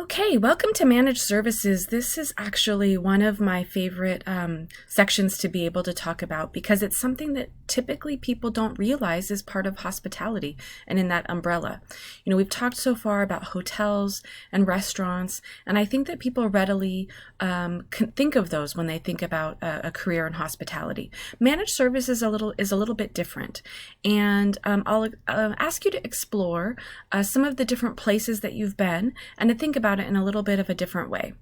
Okay, welcome to Managed Services. This is actually one of my favorite sections to be able to talk about because it's something that typically people don't realize is part of hospitality and in that umbrella. We've talked so far about hotels and restaurants, and I think that people readily can think of those when they think about a career in hospitality. Managed Services is a little bit different, and I'll ask you to explore some of the different places that you've been and to think about it in a little bit of a different way.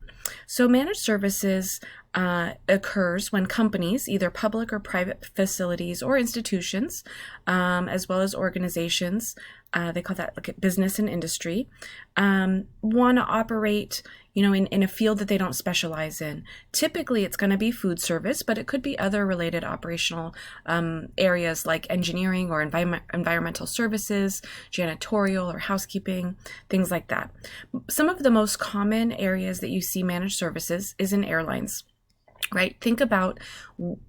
So managed services occurs when companies, either public or private facilities or institutions, as well as organizations, they call that like business and industry, want to operate in a field that they don't specialize in. Typically, it's going to be food service, but it could be other related operational areas like engineering or environmental services, janitorial or housekeeping, things like that. Some of the most common areas that you see managed services is in airlines. Right? Think about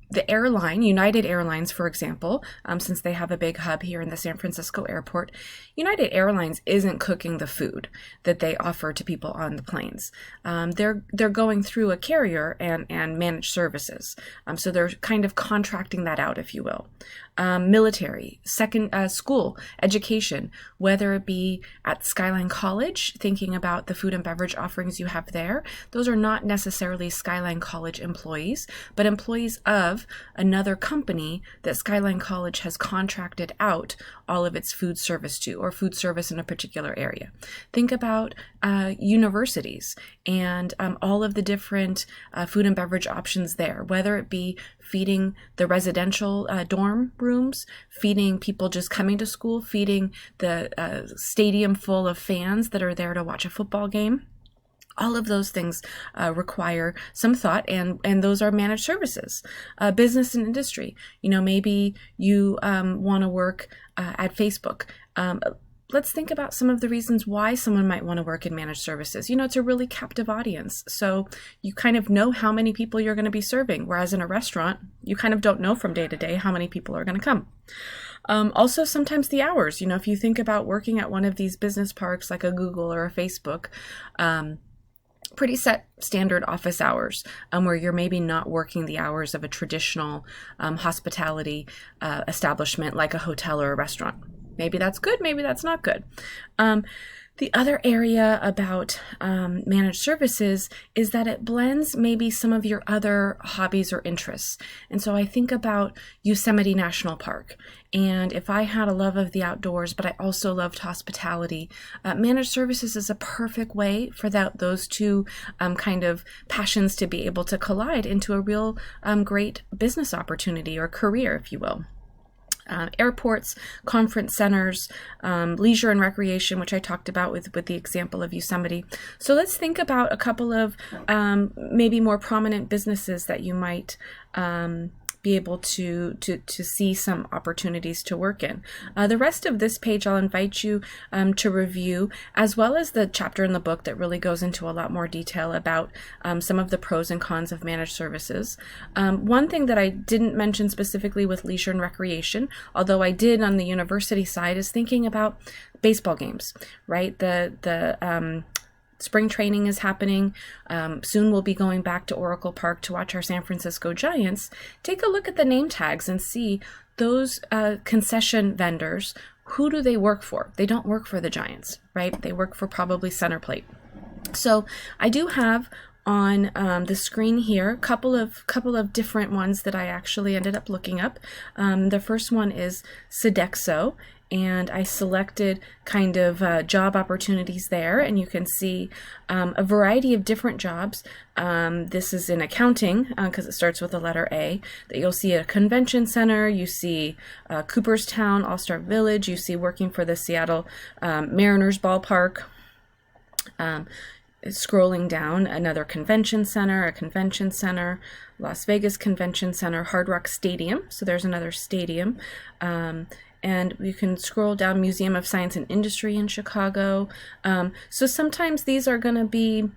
the airline, United Airlines, for example, since they have a big hub here in the San Francisco airport. United Airlines isn't cooking the food that they offer to people on the planes. They're going through a carrier and managed services. So they're kind of contracting that out, if you will. Military, school, education, whether it be at Skyline College, thinking about the food and beverage offerings you have there. Those are not necessarily Skyline College employees, but employees of another company that Skyline College has contracted out all of its food service to, or food service in a particular area. Think about universities and all of the different food and beverage options there, whether it be feeding the residential dorm rooms, feeding people just coming to school, feeding the stadium full of fans that are there to watch a football game. All of those things require some thought, and those are managed services. Business and industry, maybe you want to work at Facebook. Let's think about some of the reasons why someone might want to work in managed services. It's a really captive audience. So you kind of know how many people you're going to be serving, whereas in a restaurant, you kind of don't know from day to day how many people are going to come. Also, sometimes the hours, if you think about working at one of these business parks like a Google or a Facebook, pretty set standard office hours where you're maybe not working the hours of a traditional hospitality establishment like a hotel or a restaurant. Maybe that's good, maybe that's not good. The other area about managed services is that it blends maybe some of your other hobbies or interests. And so I think about Yosemite National Park. And if I had a love of the outdoors, but I also loved hospitality, managed services is a perfect way for those two kind of passions to be able to collide into a real great business opportunity or career, if you will. Airports, conference centers, leisure and recreation, which I talked about with the example of Yosemite. So let's think about a couple of maybe more prominent businesses that you might be able to see some opportunities to work in. The rest of this page I'll invite you to review, as well as the chapter in the book that really goes into a lot more detail about some of the pros and cons of managed services. One thing that I didn't mention specifically with leisure and recreation, although I did on the university side, is thinking about baseball games, right? The spring training is happening. Soon we'll be going back to Oracle Park to watch our San Francisco Giants. Take a look at the name tags and see those concession vendors. Who do they work for? They don't work for the Giants, right? They work for probably Center Plate. So I do have on the screen here a couple of different ones that I actually ended up looking up. The first one is Sodexo. And I selected kind of job opportunities there, and you can see a variety of different jobs. This is in accounting because it starts with the letter A. That you'll see a convention center, you see Cooperstown All-Star Village, you see working for the Seattle Mariners ballpark. Scrolling down, another convention center, Las Vegas Convention Center, Hard Rock Stadium. So there's another stadium. And you can scroll down, Museum of Science and Industry in Chicago. So sometimes these are going to be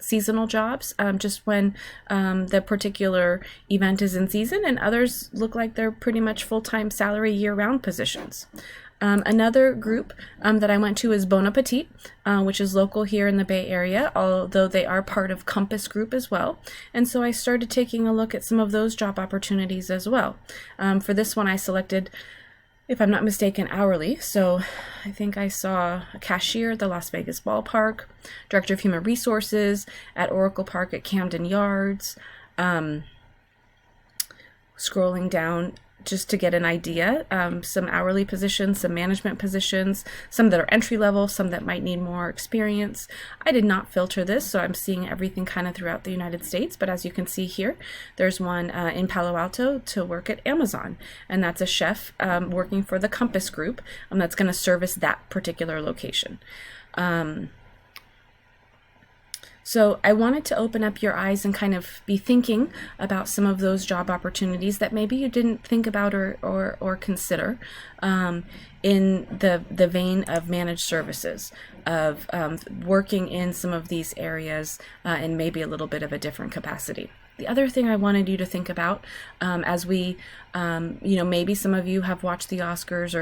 seasonal jobs, just when the particular event is in season, and others look like they're pretty much full-time salary year-round positions. Another group that I went to is Bon Appetit, which is local here in the Bay Area, although they are part of Compass Group as well. And so I started taking a look at some of those job opportunities as well. For this one, I selected, if I'm not mistaken, hourly. So I think I saw a cashier at the Las Vegas Ballpark, Director of Human Resources at Oracle Park at Camden Yards. Scrolling down just to get an idea, some hourly positions, some management positions, some that are entry level, some that might need more experience. I did not filter this, so I'm seeing everything kind of throughout the United States, but as you can see here, there's one in Palo Alto to work at Amazon, and that's a chef working for the Compass Group that's going to service that particular location. So I wanted to open up your eyes and kind of be thinking about some of those job opportunities that maybe you didn't think about or consider in the vein of managed services, of working in some of these areas in maybe a little bit of a different capacity. The other thing I wanted you to think about as we, maybe some of you have watched the Oscars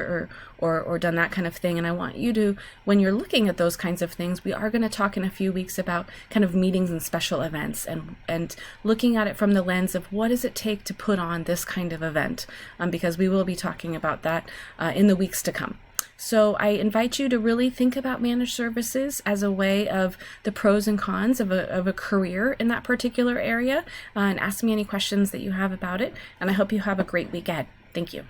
or done that kind of thing, and I want you to, when you're looking at those kinds of things, we are going to talk in a few weeks about kind of meetings and special events and looking at it from the lens of what does it take to put on this kind of event, because we will be talking about that in the weeks to come. So I invite you to really think about managed services as a way of the pros and cons of a career in that particular area, and ask me any questions that you have about it. And I hope you have a great week ahead. Thank you.